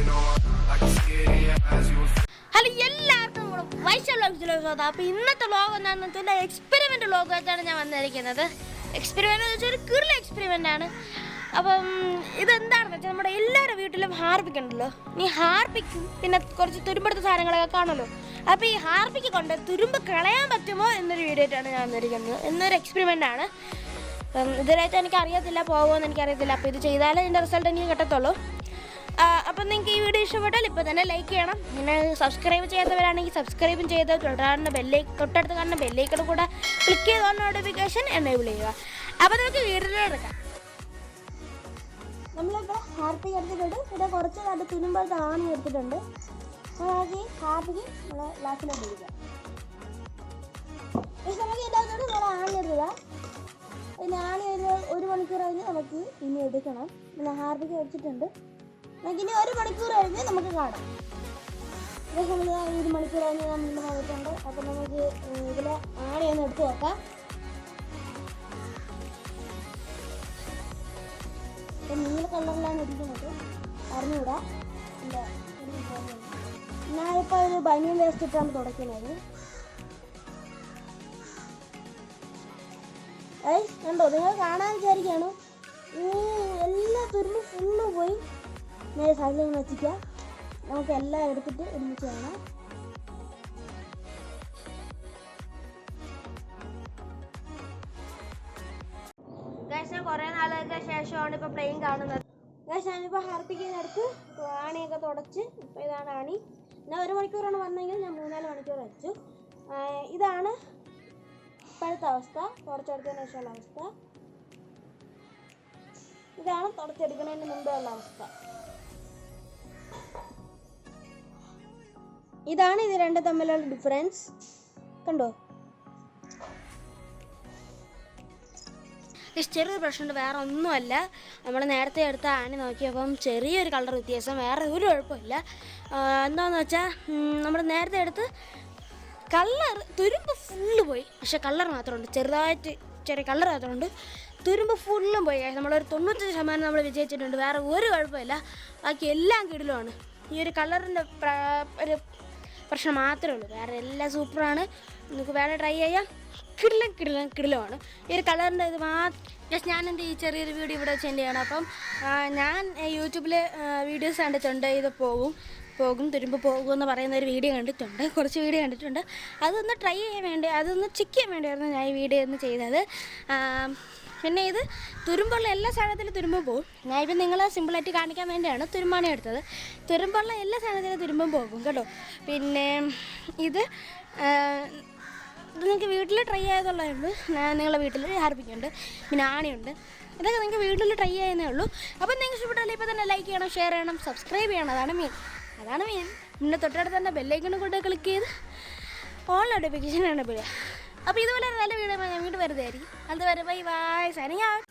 Hello എല്ലാവർക്കും വൈശാഖ. അപ്പോൾ ഇന്നത്തെ വ്ലോഗ് എന്താണെന്ന് വെച്ചാൽ എക്സ്പെരിമെൻ്റ് വ്ലോഗായിട്ടാണ് ഞാൻ വന്നിരിക്കുന്നത്. എക്സ്പെരിമെൻ്റ് എന്ന് വെച്ചാൽ ഒരു കിർല എക്സ്പെരിമെൻ്റ് ആണ്. അപ്പം ഇതെന്താണെന്ന് വെച്ചാൽ നമ്മുടെ എല്ലാവരുടെ വീട്ടിലും ഹാർപ്പിക് ഉണ്ടല്ലോ. ഈ ഹാർപ്പിക്കും പിന്നെ കുറച്ച് തുരുമ്പെടുത്ത സാധനങ്ങളൊക്കെ കാണുമല്ലോ. അപ്പോൾ ഈ ഹാർപ്പിക്ക് കൊണ്ട് തുരുമ്പ് കളയാൻ പറ്റുമോ എന്നൊരു വീഡിയോ ആയിട്ടാണ് ഞാൻ വന്നിരിക്കുന്നത്. എന്നൊരു എക്സ്പെരിമെൻ്റ് ആണ്. ഇതിനായിട്ട് എനിക്കറിയത്തില്ല, പോകുമെന്ന് എനിക്കറിയത്തില്ല. അപ്പോൾ ഇത് ചെയ്താലേ ഇതിൻ്റെ റിസൾട്ട് എനിക്ക് കിട്ടത്തുള്ളൂ. അപ്പം നിങ്ങൾക്ക് ഈ വീഡിയോ ഇഷ്ടപ്പെട്ടാൽ ഇപ്പോൾ തന്നെ ലൈക്ക് ചെയ്യണം. പിന്നെ സബ്സ്ക്രൈബ് ചെയ്യാത്തവരാണെങ്കിൽ സബ്സ്ക്രൈബും ചെയ്ത് തൊട്ടടുത്ത് കാണുന്ന ബെല്ലൈക്കൺ കൂടെ ക്ലിക്ക് ചെയ്ത് നോട്ടിഫിക്കേഷൻ എനേബിൾ ചെയ്യുക. അപ്പോൾ നമുക്ക് വീഡിയോയിലേക്ക് എടുക്കാം. നമ്മളിപ്പോൾ ഹാർപ്പിക്ക് എടുത്തിട്ടുണ്ട്. ഇവിടെ കുറച്ച് നല്ല തുരുമ്പോഴത്തെ ആണി എടുത്തിട്ടുണ്ട്. നമുക്ക് ഹാർപ്പിക്ക് നമ്മളെ ഗ്ലാസ്സിലോട്ട് ഇരിക്കാം. പക്ഷെ നമുക്ക് ഇതിനകത്തോട് നമ്മൾ ആണി എടുക്കുക. പിന്നെ ആണി ഒരു മണിക്കൂർ കഴിഞ്ഞ് നമുക്ക് ഇനി എടുക്കണം. പിന്നെ ഹാർപ്പിക്ക് വെച്ചിട്ടുണ്ട്. നമുക്കിനി ഒരു മണിക്കൂർ കഴിഞ്ഞ് നമുക്ക് കാണാം. പക്ഷേ നമ്മൾ 1 മണിക്കൂർ കഴിഞ്ഞ് നമ്മൾ വന്നിട്ടുണ്ട്. അപ്പം നമുക്ക് ഇതിലെ ആണിയൊന്ന് എടുത്ത് നോക്കാം. നീല കളറിലാണ് ഇരിക്കുന്നത്, അറിഞ്ഞുകൂടാ. ഞാനിപ്പോൾ ഒരു ബനിയൻ വേസ്റ്റ് ഇട്ടാണ് തുടയ്ക്കുന്നത്. കണ്ടോ, നിങ്ങൾ കാണാൻ വിചാരിക്കുകയാണ്. എല്ലാ തുരുമ്പും ഫുള്ള് പോയി. നേരെ സൈഡിൽ വെച്ചിക്കുക. നമുക്ക് എല്ലാം എടുത്തിട്ട് ഒരുമിച്ച് കാണാം. ഞാൻ കുറേ നാളുകൾക്ക് ശേഷമാണ് ഇപ്പോൾ പ്ലെയിൻ കാണുന്നത്. ഞാനിപ്പോൾ ഹാർപ്പിക്കിനടുത്ത് ആണിയൊക്കെ തുടച്ച്. ഇപ്പോൾ ഇതാണ് ആണി. ഞാൻ 1 മണിക്കൂറാണ് വന്നെങ്കിൽ ഞാൻ 3-4 മണിക്കൂർ വെച്ചു. ഇതാണ് ഇപ്പോഴത്തെ അവസ്ഥ, തുടച്ചെടുത്തതിന് ശേഷമുള്ള അവസ്ഥ. ഇതാണ് തുടച്ചെടുക്കുന്നതിന് മുമ്പുള്ള അവസ്ഥ. ഇതാണ് ഇത് രണ്ടും തമ്മിലുള്ള ഡിഫറൻസ്. കണ്ടോ? ചെറിയൊരു പ്രശ്നമുണ്ട്, വേറെ ഒന്നുമല്ല. നമ്മൾ നേരത്തെ എടുത്ത ആണി നോക്കിയപ്പം ചെറിയൊരു കളർ വ്യത്യാസം, വേറെ ഒരു കുഴപ്പമില്ല. എന്താണെന്ന് വെച്ചാൽ നമ്മൾ നേരത്തെ എടുത്ത് തുരുമ്പ് ഫുള്ള് പോയി. പക്ഷെ കളർ മാത്രമുണ്ട്, ചെറിയ കളർ മാത്രമുണ്ട്. തുരുമ്പ് ഫുള്ളും പോയി. നമ്മളൊരു 95% നമ്മൾ വിജയിച്ചിട്ടുണ്ട്. വേറെ ഒരു കുഴപ്പമില്ല, ബാക്കി എല്ലാം കിടിലുമാണ്. ഈ ഒരു കളറിൻ്റെ ഒരു പ്രശ്നം മാത്രമേ ഉള്ളൂ. വേറെ എല്ലാം സൂപ്പറാണ്. നിങ്ങൾക്ക് വേറെ ട്രൈ ചെയ്യാം. കിടിലമാണ്. ഈ ഒരു കളറിൻ്റെ ഇത് ജസ്റ്റ് ഞാൻ എൻ്റെ ഈ ചെറിയൊരു വീഡിയോ ഇവിടെ സെൻഡ് ചെയ്യണം. അപ്പം ഞാൻ യൂട്യൂബിൽ വീഡിയോസ് കണ്ടിട്ടുണ്ട്. ഇത് പോകും തുരുമ്പ് പോകുമെന്ന് പറയുന്ന ഒരു വീഡിയോ കണ്ടിട്ടുണ്ട്, കുറച്ച് വീഡിയോ കണ്ടിട്ടുണ്ട്. അതൊന്ന് ട്രൈ ചെയ്യാൻ വേണ്ടി, അതൊന്ന് ചെക്ക് ചെയ്യാൻ വേണ്ടിയായിരുന്നു ഞാൻ ഈ വീഡിയോ ഒന്ന് ചെയ്തത്. പിന്നെ ഇത് തുരുമ്പുള്ള എല്ലാ സാധനത്തിലും തുരുമ്പും പോകും. ഞാനിപ്പോൾ നിങ്ങളെ സിമ്പിളായിട്ട് കാണിക്കാൻ വേണ്ടിയാണ് തുരുമ്പാണി എടുത്തത്. തുരുമ്പുള്ള എല്ലാ സാധനത്തിലും തുരുമ്പും പോകും കേട്ടോ. പിന്നെ ഇത് നിങ്ങൾക്ക് വീട്ടിൽ ട്രൈ ചെയ്തുള്ളതേ ഉള്ളൂ. നിങ്ങളുടെ വീട്ടിൽ ഹാർപ്പിക്കുണ്ട്, പിന്നെ ആണിയുണ്ട്. ഇതൊക്കെ നിങ്ങൾക്ക് വീട്ടിൽ ട്രൈ ചെയ്യുന്നേ ഉള്ളൂ. അപ്പം നിങ്ങൾക്ക് ഇഷ്ടപ്പെട്ടാൽ ഇപ്പോൾ തന്നെ ലൈക്ക് ചെയ്യണം, ഷെയർ ചെയ്യണം, സബ്സ്ക്രൈബ് ചെയ്യണം. അതാണ് മെയിൻ. പിന്നെ തൊട്ടടുത്ത് തന്നെ ബെല്ലൈക്കൺ കൊണ്ട് ക്ലിക്ക് ചെയ്ത് ഓൾ നോട്ടിഫിക്കേഷൻ ആണ്. അപ്പോൾ ഇതുപോലെ നല്ല വീഡിയോ ഞാൻ വീണ്ടും വരുന്നതായിരിക്കും. അതുവരെ ബൈ സൈനിങ് ഔട്ട്.